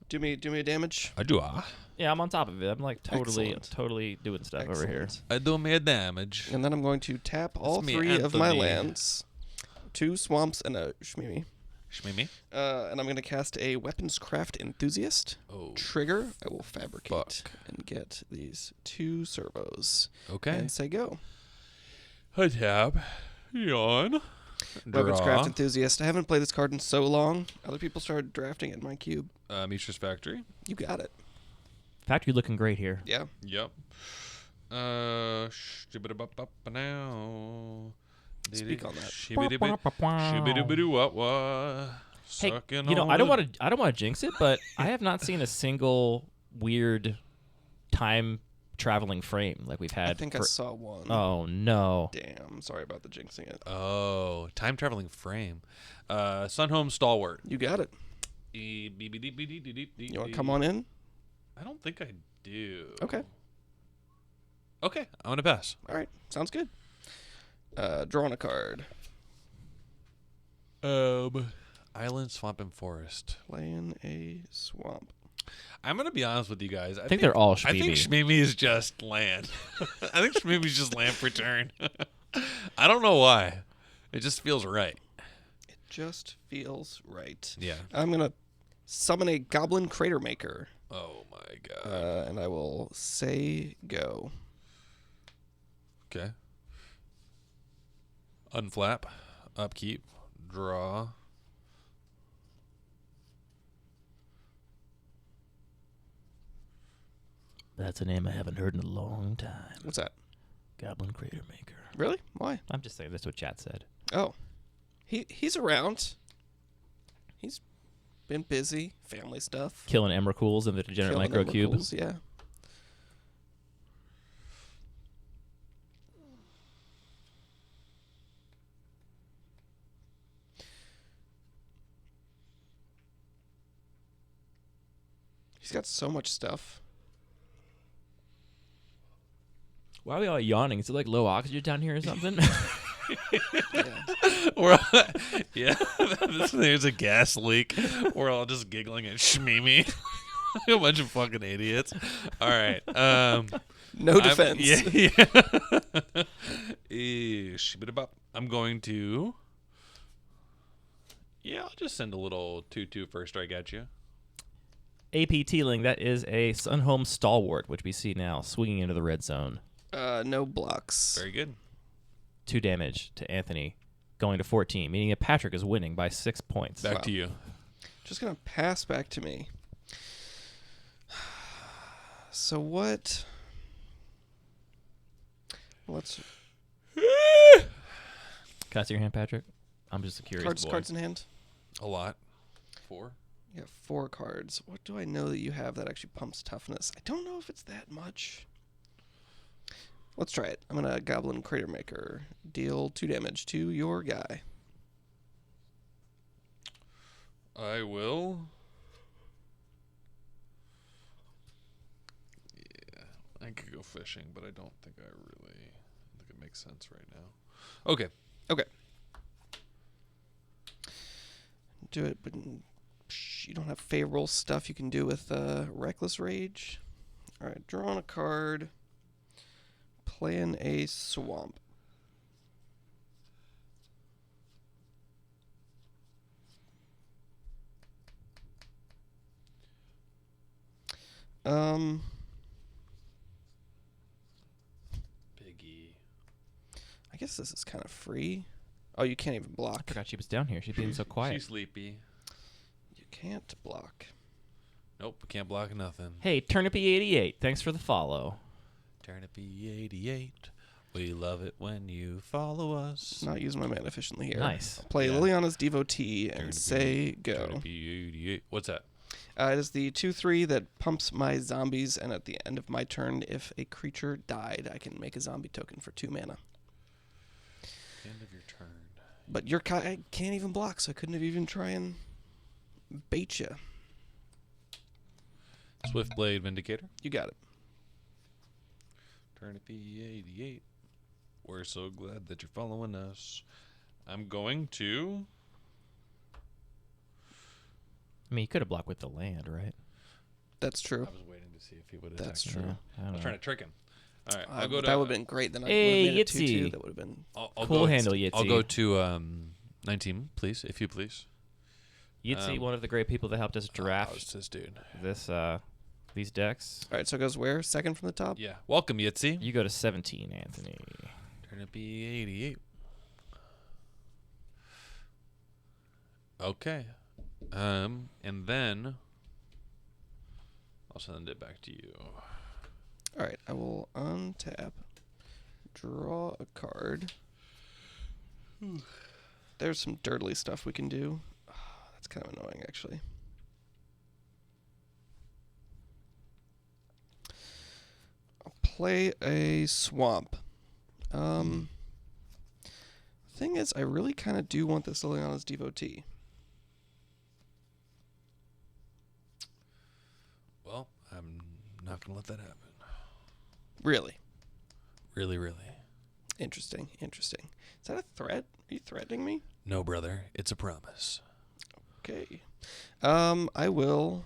do me a damage? I do. Yeah, I'm on top of it. I'm like Excellent. totally doing stuff over here. Excellent. I do me damage. And then I'm going to tap all me, 3 of my Anthony. lands. 2 swamps and a Shmimi. Shmimi. And I'm going to cast a Weapons Craft Enthusiast. Oh. Trigger. I will fabricate Fuck. and get these 2 servos. Okay. And say go. I tap. Yawn. Weapons Draw. Craft Enthusiast. I haven't played this card in so long. Other people started drafting it in my cube. Mishra's Factory. You got it. Factory looking great here. Yeah. Yep. Now. Speak on that. Hey, you know, I don't want to jinx it, but I have not seen a single weird time traveling frame like we've had. I think I saw one. Oh no! Damn. Sorry about the jinxing it. Oh, time traveling frame. Sunhome Stalwart. You got it. You You want to come on in? I don't think I do. Okay. Okay, I'm gonna pass. All right. Sounds good. Drawing a card. Island, swamp, and forest. Playing a swamp. I'm gonna be honest with you guys. I think they're all I think Shmimi. Shmimi is just land. I think Shmimi's just land for turn. I don't know why. It just feels right. It just feels right. Yeah. I'm going to summon a Goblin Crater Maker. Oh my god. And I will say go. Okay. Unflap. Upkeep. Draw. That's a name I haven't heard in a long time. What's that? Goblin Crater Maker. Really? Why? I'm just saying that's what chat said. Oh. He's around. He's been busy. Family stuff. Killing Emrakuls in the Degenerate Killing Micro Cube. Emrakuls, yeah. He's got so much stuff. Why are we all yawning? Is it like low oxygen down here or something? Yeah. There's a gas leak. We're all just giggling at Shmimi. A bunch of fucking idiots. All right. No defense. I'm going to. Yeah, I'll just send a little 2/2 first strike at you. AP Teeling, that is a Sunhome Stalwart, which we see now swinging into the red zone. No blocks. Very good. 2 damage to Anthony, going to 14, meaning that Patrick is winning by 6 points. Back to you. Just gonna pass back to me. So what? Let's Can I see your hand, Patrick? I'm just a curious boy. cards in hand. A lot. 4. You have 4 cards. What do I know that you have that actually pumps toughness? I don't know if it's that much. Let's try it. I'm gonna Goblin Crater Maker. Deal 2 damage to your guy. I will. Yeah, I could go fishing, but I don't think I think it makes sense right now. Okay. Okay. Do it, but you don't have favorable stuff you can do with Reckless Rage. All right, drawing a card. Playing a swamp. Biggie. I guess this is kind of free. Oh, you can't even I block. forgot she was down here. She's being so quiet. She's sleepy. You can't block. Nope, can't block nothing. Hey, Turnipy88, thanks for the follow. Turnipy88. We love it when you follow us. Not using my mana efficiently here. Nice. Play Yeah. Liliana's Devotee and Turnipy- say go. Turnipy88. What's that? It is the 2/3 that pumps my zombies, and at the end of my turn, if a creature died, I can make a zombie token for 2 mana. End of your turn. But your guy can't even block, so I couldn't have even try and bait you. Swiftblade Vindicator. You got it. Turnipy 88. We're so glad that you're following us. I'm going to... I mean, you could have blocked with the land, right? That's true. I was waiting to see if he would attack. That's me. true. I I don't was know. trying to trick him. All right, I'll go to... That would have been great. Then I would Hey, have made it Yitzy. 2/2. That would have been... I'll Cool go, handle, I'll Yitzy. go to 19, please, if you please. Yitzy, one of the great people that helped us Oh, draft it's this dude. these decks. All right, so it goes where? Second from the top? Yeah. Welcome, Yitzy. You go to 17, Anthony. Turnipy 88. Okay. And then I'll send it back to you. All right, I will untap, draw a card. There's some dirtly stuff we can do. That's kind of annoying, actually. I'll play a swamp. Thing is, I really kind of do want this Liliana's Devotee. Well, I'm not going to let that happen. Really? Really, really. Interesting. Is that a threat? Are you threatening me? No, brother. It's a promise. Okay. I will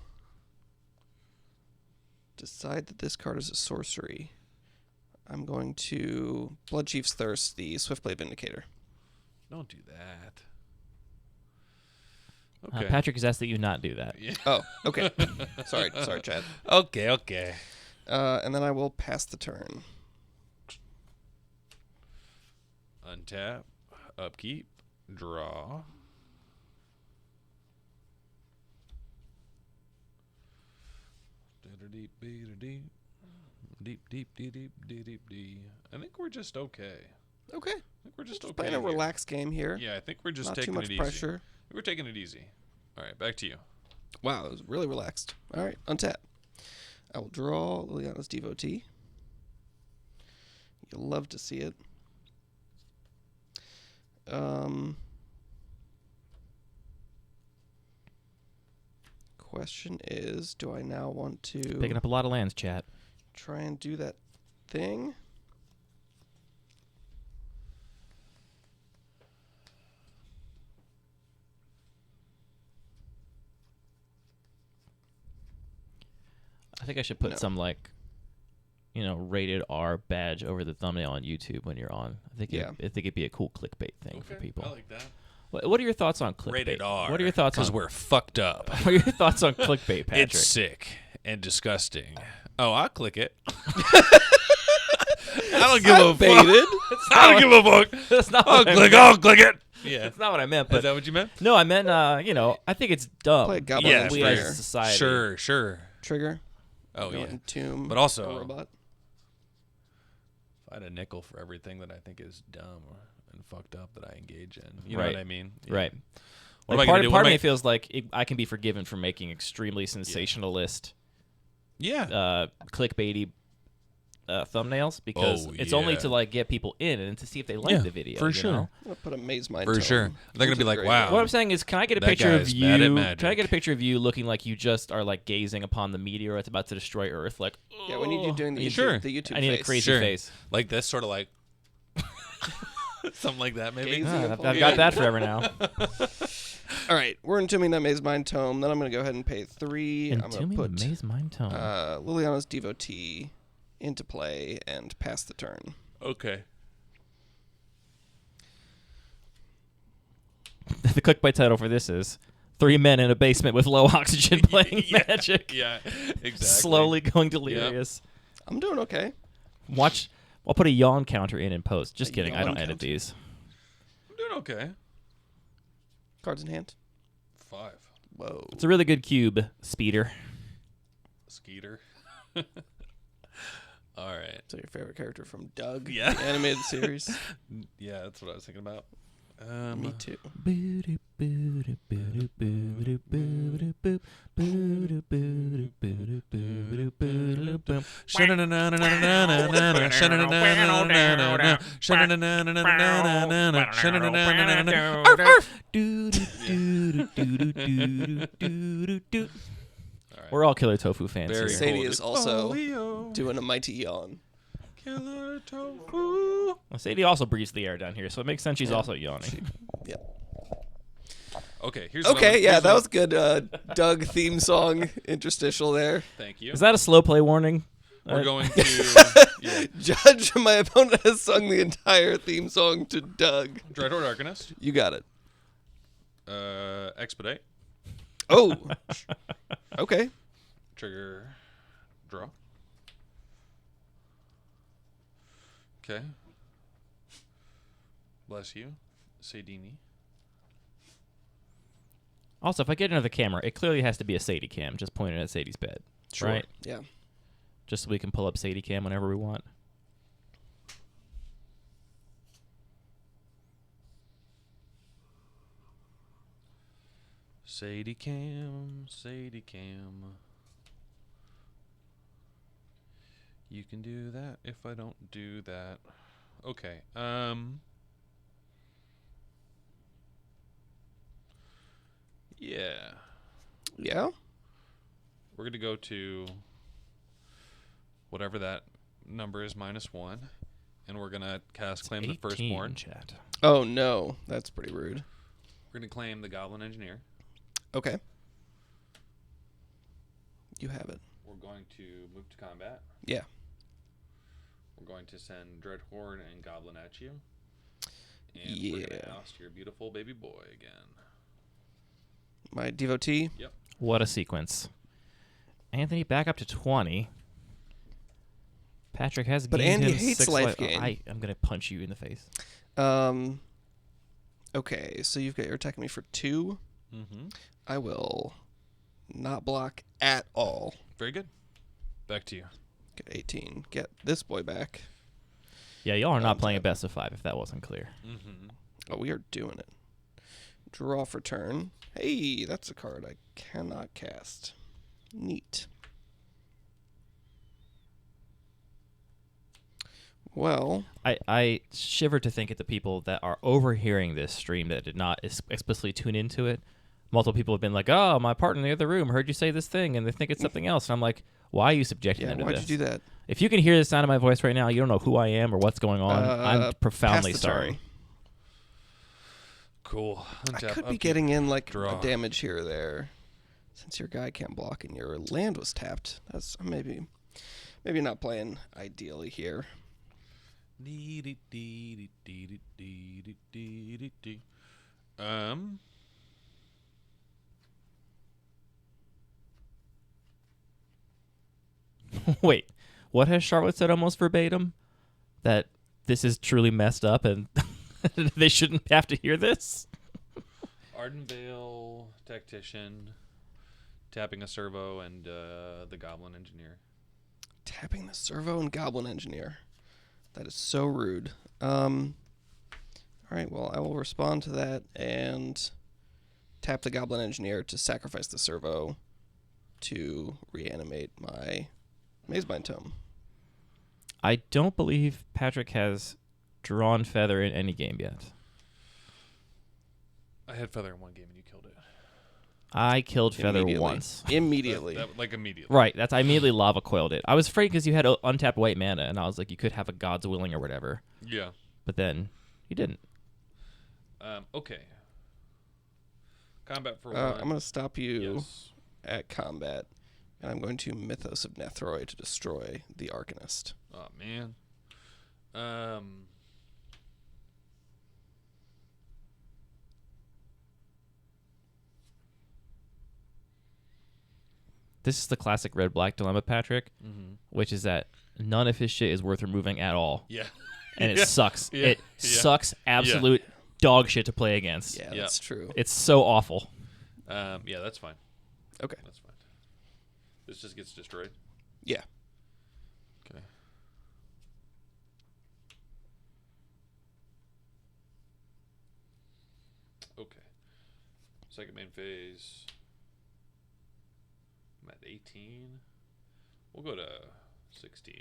decide that this card is a sorcery. I'm going to Blood Chief's Thirst, the Swiftblade Vindicator. Don't do that. Okay. Patrick has asked that you not do that. Yeah. Oh, okay. sorry, Chad. Okay. And then I will pass the turn. Untap, upkeep, draw. Deep. I think we're just okay. Okay. I think we're just okay. Playing a here. relaxed game here. Yeah, I think we're just Not taking too much it pressure. easy. We're taking it easy. All right, back to you. Wow, it was really relaxed. All right, untap. I will draw Liliana's Devotee. You'll love to see it. Question is, do I now want to Picking up a lot of lands, chat. try and do that thing? I think I should put No. some rated R badge over the thumbnail on YouTube when you're on. I think it'd be a cool clickbait thing for people. I like that. What are your thoughts on clickbait? Rated R. What are your thoughts on? Because we're fucked up. What are your thoughts on clickbait, Patrick? It's sick and disgusting. Oh, I'll click it. I don't give a fuck. I don't give a fuck. That's not I'll what I click. meant. I'll click it. Yeah. That's not what I meant. Is But that what you meant? no, I meant I think it's dumb. Play a Goblin Yeah, we for as sure. a society. Sure. Trigger. Oh, Go yeah. Entomb But also- a robot. If I had a nickel for everything that I think is dumb and fucked up that I engage in. You Right. know what I mean? Yeah. Right. What Like, am I gonna do? part What of am me I- feels like I can be forgiven for making extremely sensationalist, Yeah. clickbaity thumbnails because Oh, it's only yeah. to get people in and to see if they like Yeah, the video. for you sure. know? I'm gonna put a Maze Mind For Tome sure. They're gonna into be the like, graveyard. wow. What I'm saying is, can I get a That picture of guy's bad at you? magic. Can I get a picture of you looking like you just are gazing upon the meteor that's about to destroy Earth? Like, Yeah, we need you doing the Sure. YouTube, the YouTube I need face. a crazy Sure. face. Like this, sort of like something like that, maybe. Gazing Ah, upon I've the- got that forever now. All right, we're entombing that Maze Mind Tome. Then I'm going to go ahead and pay 3. I'm going Entombing to the put Maze Mind Tome. Liliana's Devotee into play and pass the turn. Okay. The clickbait title for this is 3 men in a basement with low oxygen playing magic. Yeah, exactly. Slowly going delirious. I'm doing okay. Watch. I'll put a yawn counter in post. Just A kidding. I yawn don't edit counter. these. I'm doing okay. Cards in hand. 5. Whoa. It's a really good cube, Speeder. Skeeter. All right. So your favorite character from Doug, Yeah. the animated series? Yeah, that's what I was thinking about. Me too. We're all Killer Tofu fans Very here. Sadie cool, is dude. also Oh, Leo. doing a mighty yawn. Killer tofu. Well, Sadie also breathes the air down here, so it makes sense she's also yawning. Yep. Okay, here's what Okay, yeah, here's that what- was good. Doug theme song interstitial there. Thank you. Is that a slow play warning? We're going to yeah. Judge, my opponent has sung the entire theme song to Doug. Dreadhorde Arcanist. You got it. Expedite. Oh. Okay. Trigger. Draw. Okay. Bless you, Sadini. Also, if I get another camera, it clearly has to be a Sadie cam, just pointed at Sadie's bed. Sure. Right? Yeah. Just so we can pull up Sadie cam whenever we want. Sadie Cam, Sadie Cam. You can do that if I don't do that. Okay. Yeah. Yeah? We're going to go to whatever that number is, -1. And we're going to cast Claim the 18, Firstborn. chat. Oh, no. That's pretty rude. We're going to claim the Goblin Engineer. Okay. You have it. We're going to move to combat. Yeah. We're going to send Dreadhorde and Goblin at you. And we're going to Yeah. oust your beautiful baby boy again. My devotee. Yep. What a sequence. Anthony, back up to 20. Patrick has But gained Andy him hates 6 life life. gain. I'm going to punch you in the face. Okay, so you're attacking me for 2. Mm-hmm. I will not block at all. Very good. Back to you. Get 18. Get this boy back. Yeah, y'all are not playing a best of 5, if that wasn't clear. Mm-hmm. Oh, we are doing it. Draw for turn. Hey, that's a card I cannot cast. Neat. Well, I shiver to think at the people that are overhearing this stream that did not explicitly tune into it. Multiple people have been like, "Oh, my partner in the other room heard you say this thing, and they think it's something else." And I'm like, "Why are you subjecting yeah, them to why'd this?" you do that? If you can hear the sound of my voice right now, you don't know who I am or what's going on. I'm profoundly pass the turn. sorry. Cool. I Untap, could be upkeep. getting in like Draw. a damage here or there. Since your guy can't block and your land was tapped, that's maybe not playing ideally here. Wait, what has Charlotte said almost verbatim? That this is truly messed up and they shouldn't have to hear this? Ardenvale Tactician, tapping a servo, and the Goblin Engineer. Tapping the servo and goblin engineer. That is so rude. All right, well, I will respond to that and tap the goblin engineer to sacrifice the servo to reanimate my Mazebind Tome. I don't believe Patrick has drawn Feather in any game yet. I had Feather in one game and you killed it. I killed Feather Immediately. once. Immediately. Like immediately. Right, I immediately lava coiled it. I was afraid because you had untapped white mana, and I was like, you could have a God's Willing or whatever. Yeah. But then you didn't. Okay. Combat for I'm one. going to stop you Yes. at combat, and I'm going to Mythos of Nethroi to destroy the Arcanist. Oh man. This is the classic red-black dilemma, Patrick, which is that none of his shit is worth removing at all. Yeah. And it Yeah. sucks. Yeah. It Yeah. sucks absolute dog shit to play against. Yeah, Yeah. that's true. It's so awful. Yeah, that's fine. Okay. That's fine. This just gets destroyed. Yeah. Okay. Okay. second main phase. I'm at 18. We'll go to 16.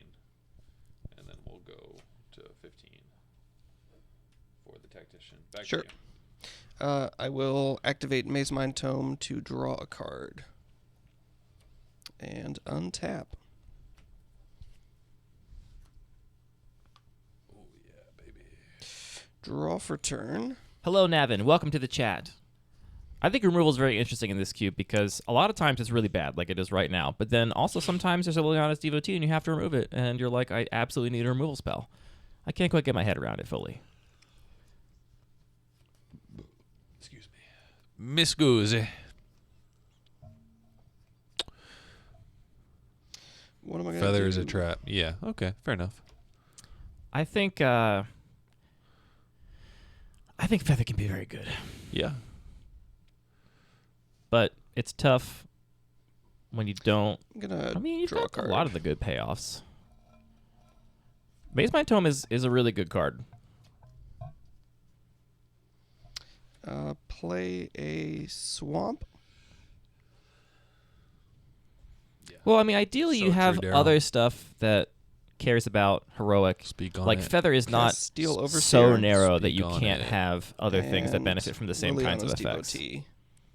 And then we'll go to 15 for the tactician. Back Sure. to you. I will activate Maze Mind Tome to draw a card. And untap. Oh, yeah, baby. Draw for turn. Hello, Navin. Welcome to the chat. I think removal is very interesting in this cube because a lot of times it's really bad, like it is right now. But then also sometimes there's a Liliana's devotee and you have to remove it, and you're like, I absolutely need a removal spell. I can't quite get my head around it fully. Excuse me. Miss Goose. What am I going to do? Feather is a trap. Yeah, okay, fair enough. I think Feather can be very good, Yeah. but it's tough when you don't. I'm going to I mean, you've draw a got card. a lot of the good payoffs. Maze Mind Tome is a really good card. Play a swamp. Yeah. Well, I mean, ideally So you have true, Daryl. other stuff that cares about heroic. Speak on Like it. Feather is not Cast Steel so Overseer. narrow that Speak you on can't it. have other things that And benefit from the same kinds of Liliana's effects. devotee.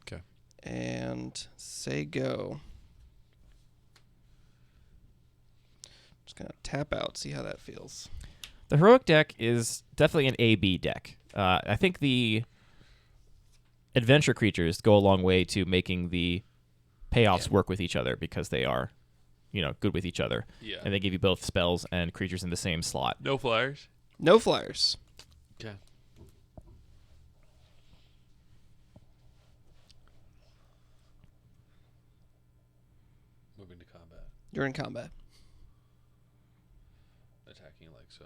Okay. And say go. Just going to tap out, see how that feels. The heroic deck is definitely an A/B deck. I think the adventure creatures go a long way to making the payoffs work with each other because they are, good with each other. Yeah. And they give you both spells and creatures in the same slot. No flyers. No flyers. Okay. Moving to combat. You're in combat. Attacking like so.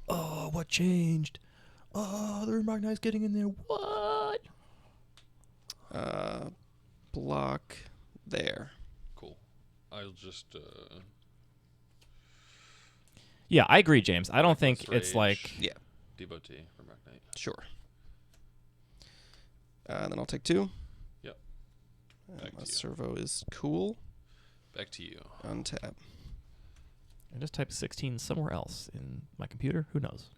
Oh, what changed? Oh, the Remarknize's getting in there. What? Block there. Cool. I'll just Yeah, I agree, James. I don't think Reckless it's Rage. like... Yeah, devotee from Rock Knight. sure. Then I'll take 2. Yep. Back to My you. servo is cool. Back to you. Untap. I just typed 16 somewhere else in my computer. Who knows?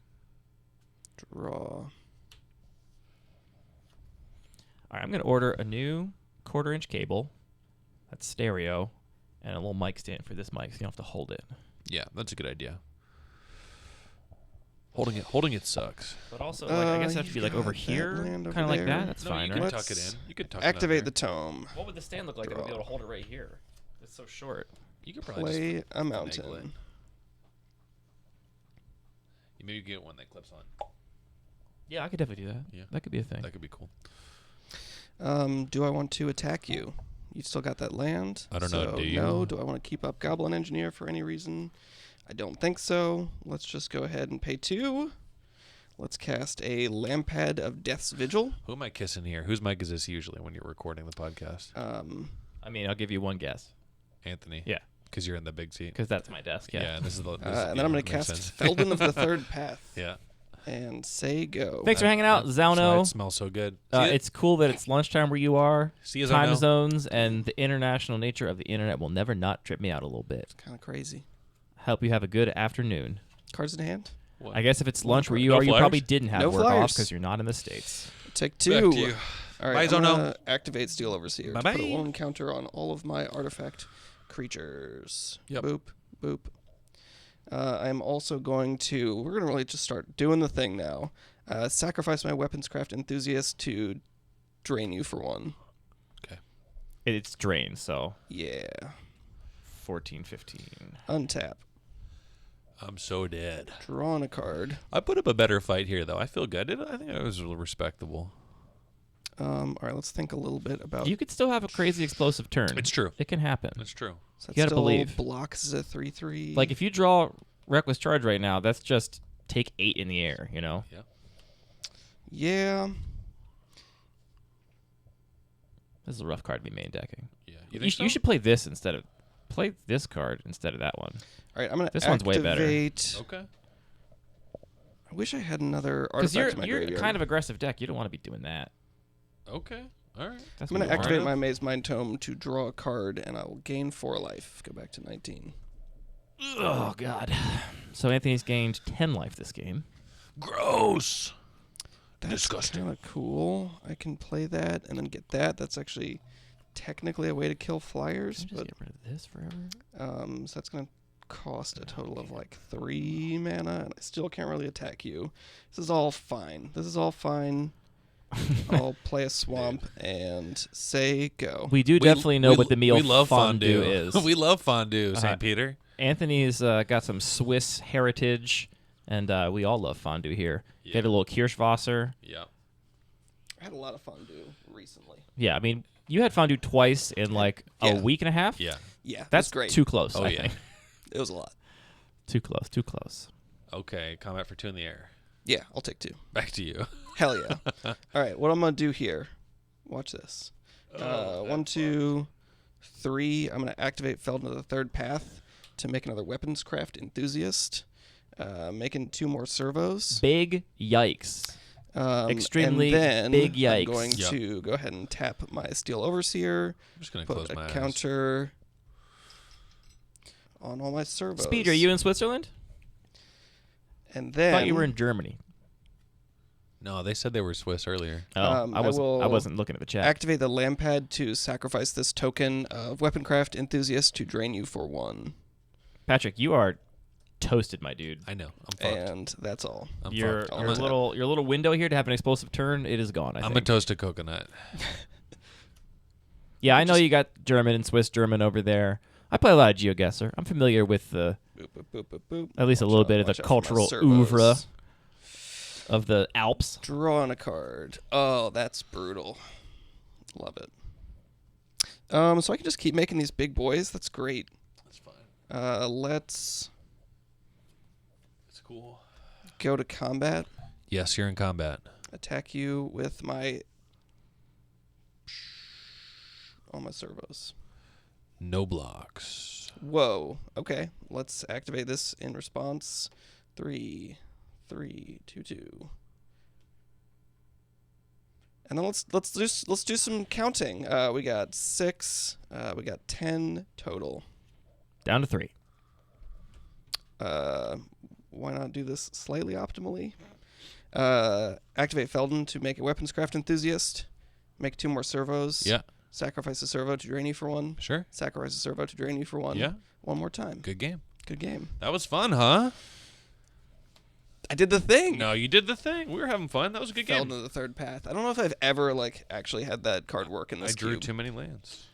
Draw. All right, I'm going to order a new 1/4-inch cable. That's stereo. And a little mic stand for this mic so you don't have to hold it. Yeah, that's a good idea. Holding it sucks. But also, I guess it has to be you've over got that here. land Kind over of like there. that. That's No, fine, you can right? tuck it in. You can tuck it Activate up the there. tome. What would the stand look like that would be able to hold it right here? It's so short. You could probably Play just a finagle it. mountain. You maybe get one that clips on. Yeah, I could definitely do that. Yeah. That could be a thing. That could be cool. Do I want to attack you? You still got that land. I don't know, So do you? No. Do I want to keep up Goblin Engineer for any reason? I don't think so. Let's just go ahead and pay 2. Let's cast a Lampad of Death's Vigil. Who am I kissing here? Whose mic is this usually when you're recording the podcast? I mean, I'll give you one guess. Anthony. Yeah. Because you're in the big seat. Because that's my desk. Yeah. Yeah. And this is the. This And then I'm going to makes cast sense. Felden of the Third Path. Yeah. And say go. Thanks for hanging out, That's why Zauno. it smells so good. See it? It's cool that it's lunchtime where you are. See you, Time Zauno. zones and the international nature of the internet will never not trip me out a little bit. Kind of crazy. Hope you have a good afternoon. Cards in hand. What? I guess if it's lunch where you No are, you flyers? probably didn't have No work off flyers. because you're not in the States. Take Back 2. to you. All right, Bye, I'm Zauno. gonna activate Steel Overseer. To put Bye-bye. a 1 counter on all of my artifact creatures. Yep. Boop, boop. I'm also going to... We're going to really just start doing the thing now. Sacrifice my Weaponscraft Enthusiast to drain you for 1. It's drain, so Yeah. 14, 15. Untap. I'm so dead. Drawing a card. I put up a better fight here, though. I feel good. I think it was respectable. All right, let's think a little bit about... You could still have a crazy explosive turn. It's true. It can happen. It's true. Does that you gotta still believe. blocks as a 3/3. Like, if you draw Reckless Charge right now, that's just take 8 in the air, you know? Yeah. Yeah. This is a rough card to be main decking. Yeah. You should play this instead of... Play this card instead of that one. All right, I'm going to This one's way better. Okay. I wish I had another Because artifact in my you're a graveyard. kind of aggressive deck. You don't want to be doing that. Okay. All right. That's I'm going to pretty activate hard. my Maze Mind Tome to draw a card, and I will gain 4 life. Go back to 19. Oh, God. So Anthony's gained 10 life this game. Gross. That's Disgusting. kind of cool. I can play that and then get that. That's actually technically a way to kill flyers, Can I just but get rid of this forever? so that's going to cost a total of like 3 mana, and I still can't really attack you. This is all fine. I'll play a swamp and say go. We do definitely know what the meal we love fondue is. we love fondue, St. Peter. Anthony's got some Swiss heritage, and we all love fondue here. Yeah. Get a little Kirschwasser. Yeah. I had a lot of fondue recently. Yeah, I mean, you had fondue twice in like a Yeah. week and a half. Yeah. Yeah, That's great. too close. Oh, I yeah. think. It was a lot. Too close. Too close. Okay, combat for 2 in the air. Yeah, I'll take 2. Back to you. Hell yeah. All right, what I'm going to do here. Watch this. 1, 2, 3. I'm going to activate Feld into the third path to make another weapons craft enthusiast. Making 2 more servos. Big yikes. Extremely and then big yikes. I'm going Yep. to go ahead and tap my Steel Overseer. I'm just going to Put close a my eyes. counter on all my servos. Speed, are you in Switzerland? And I then thought you were in Germany. No, they said they were Swiss earlier. Oh, I I will wasn't looking at the chat. activate the land pad to sacrifice this token of Weaponcraft Enthusiast to drain you for 1. Patrick, you are toasted, my dude. I know. I'm fucked. And that's all. I'm Your fucked. I'll your tap. little window here to have an explosive turn, it is gone. I I'm a think. toasted coconut. Yeah, I know you got German and Swiss German over there. I play a lot of GeoGuessr. I'm familiar with the Boop, boop, boop, boop, boop. at least a Watch little out, bit of the watch out for my cultural servos. oeuvre of the Alps. Drawing a card. Oh, that's brutal. Love it. So I can just keep making these big boys. That's great. That's fine. Let's It's cool. go to combat. Yes, you're in combat. Attack you with my all my servos. No blocks. Whoa. Okay. Let's activate this in response. 3, 3, 2, 2. And then let's do some counting. We got 6. We got 10 total. Down to 3. Why not do this slightly optimally? Activate Felden to make a weapons craft enthusiast. Make 2 more servos. Yeah. Sacrifice a servo to drain you for 1. Sure. Sacrifice a servo to drain you for 1. Yeah. One more time. Good game. Good game. That was fun, huh? I did the thing. No, you did the thing. We were having fun. That was a good Fell game. into the third path. I don't know if I've ever actually had that card work in this I drew cube. too many lands.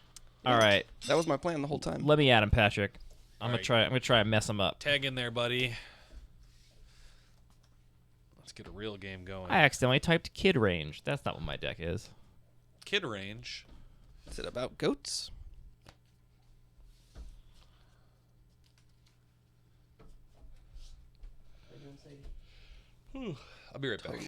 All right, That was my plan the whole time. let me at him, Patrick. I'm All right. gonna try and mess him up. Tag in there, buddy. Let's get a real game going. I accidentally typed kid range. That's not what my deck is. Kid range. Is it about goats? I'll be right back.